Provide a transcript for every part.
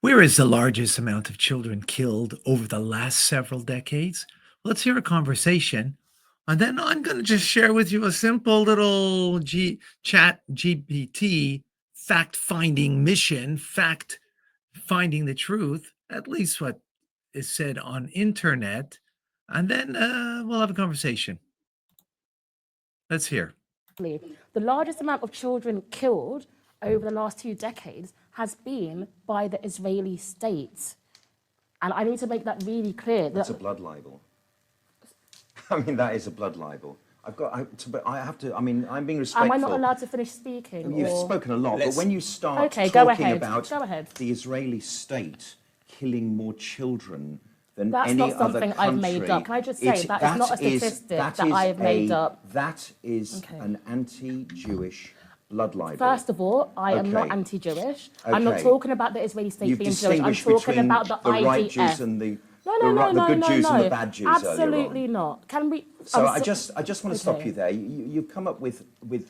Where is the largest amount of children killed over the last several decades? Let's hear a conversation. And then I'm going to just share with you a simple little chat GPT fact finding mission, fact finding the truth, at least what is said on internet. And then we'll have a conversation. Let's hear. The largest amount of children killed over the last 2 decades has been by the Israeli state. And I need to make that really clear. That's a blood libel. I mean, that is a blood libel. I mean, I'm being respectful. Am I not allowed to finish speaking? You've spoken a lot, but when you start Okay, talking about Go ahead. the Israeli state killing more children than That's any not other something country, I've made up. Can I just say that is not a statistic that I have made up. That is an anti-Jewish blood libel. First of all, I am not anti-Jewish. I'm not talking about the Israeli state being Jewish. I'm talking about the IDF. Right Jews and the good Jews and the bad Jews. Absolutely not. Can we? So I just want to stop you there. You come up with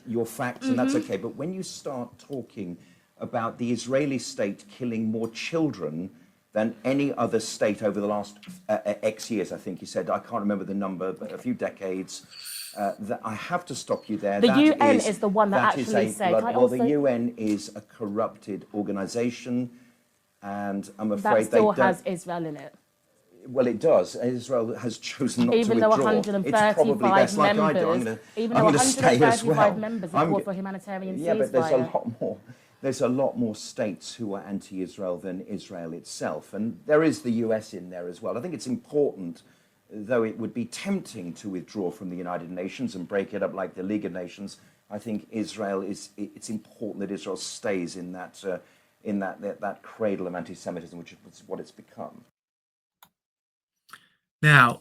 your facts, and that's okay. But when you start talking about the Israeli state killing more children than any other state over the last X years, I think you said, I can't remember the number, but a few decades, that I have to stop you there. The UN is the one that actually said. Well, the UN is a corrupted organization, and I'm afraid that still has Israel in it. Well, it does. Israel has chosen not to withdraw. Even though 135 members, even though 135 members have called for humanitarian ceasefire. Yeah, but there's a lot more. There's a lot more states who are anti-Israel than Israel itself, and there is the US in there as well. I think it's important, though it would be tempting to withdraw from the United Nations and break it up like the League of Nations. I think it's important that Israel stays in that cradle of anti-Semitism, which is what it's become. Now,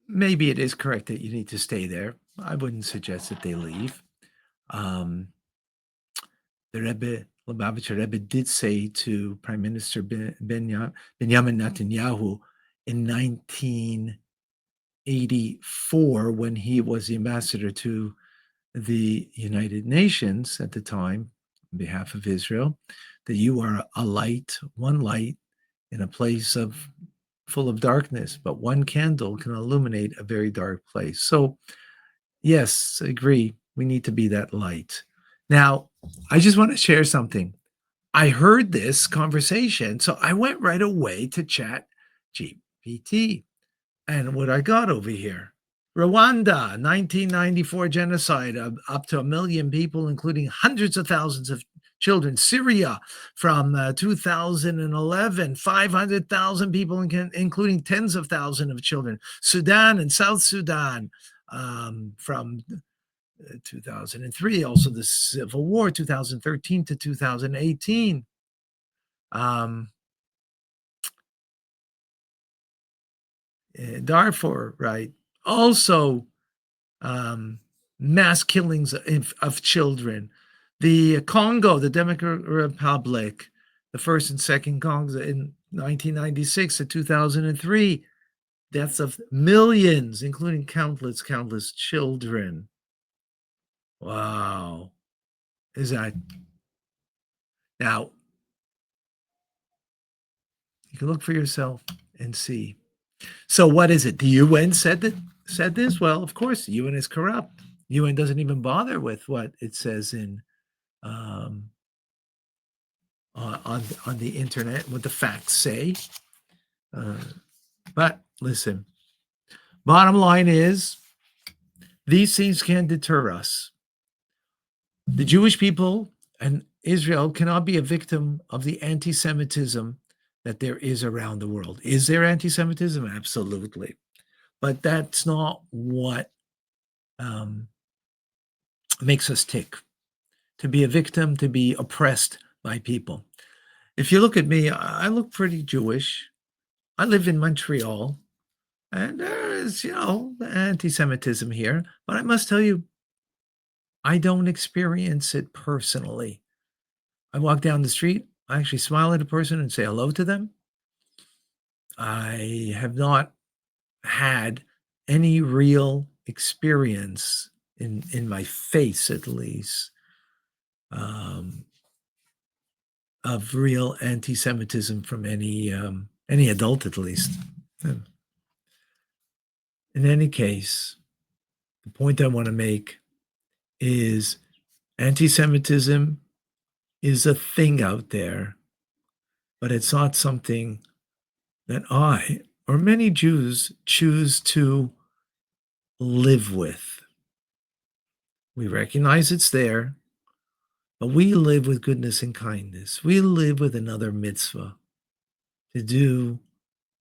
maybe it is correct that you need to stay there. I wouldn't suggest that they leave. The Lubavitcher Rebbe did say to Prime Minister Benjamin Netanyahu in 1984, when he was the ambassador to the United Nations at the time, on behalf of Israel, that you are a light, one light in a place full of darkness, but one candle can illuminate a very dark place. So, yes, I agree. We need to be that light. Now, I just want to share something. I heard this conversation, so I went right away to chat GPT. And what I got over here, Rwanda, 1994 genocide, up to 1 million people, including hundreds of thousands of children. Syria from 2011, 500,000 people, including tens of thousands of children. Sudan and South Sudan from 2003, also the Civil War, 2013 to 2018. Darfur, right? Also, mass killings of children. The Congo, the Democratic Republic, the first and second Congo in 1996 to 2003, deaths of millions, including countless children. Wow. Is that now? You can look for yourself and see. So what is it? The UN said this? Well, of course, the UN is corrupt. The UN doesn't even bother with what it says in on the internet, what the facts say. But listen, bottom line is, these things can deter us. The Jewish people and Israel cannot be a victim of the anti-Semitism that there is around the world. Is there anti-Semitism? Absolutely. But that's not what makes us tick. To be a victim, to be oppressed by people. If you look at me, I look pretty Jewish. I live in Montreal, and there is, anti-Semitism here. But I must tell you, I don't experience it personally. I walk down the street, I actually smile at a person and say hello to them. I have not had any real experience in my face, at least, of real anti-Semitism from any adult, at least. In any case, the point I want to make is anti-Semitism is a thing out there, but it's not something that I or many Jews choose to live with. We recognize it's there, but we live with goodness and kindness. We live with another mitzvah to do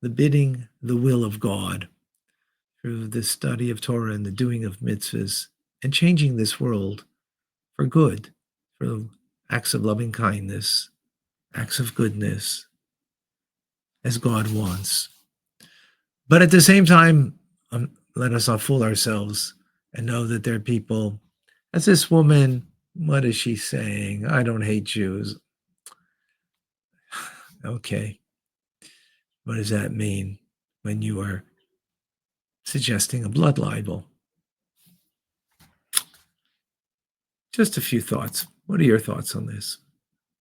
the bidding, the will of God through the study of Torah and the doing of mitzvahs and changing this world for good, through acts of loving kindness, acts of goodness, as God wants. But at the same time, let us not fool ourselves and know that there are people, as this woman, what is she saying? I don't hate Jews. Okay. What does that mean when you are suggesting a blood libel? Just a few thoughts. What are your thoughts on this?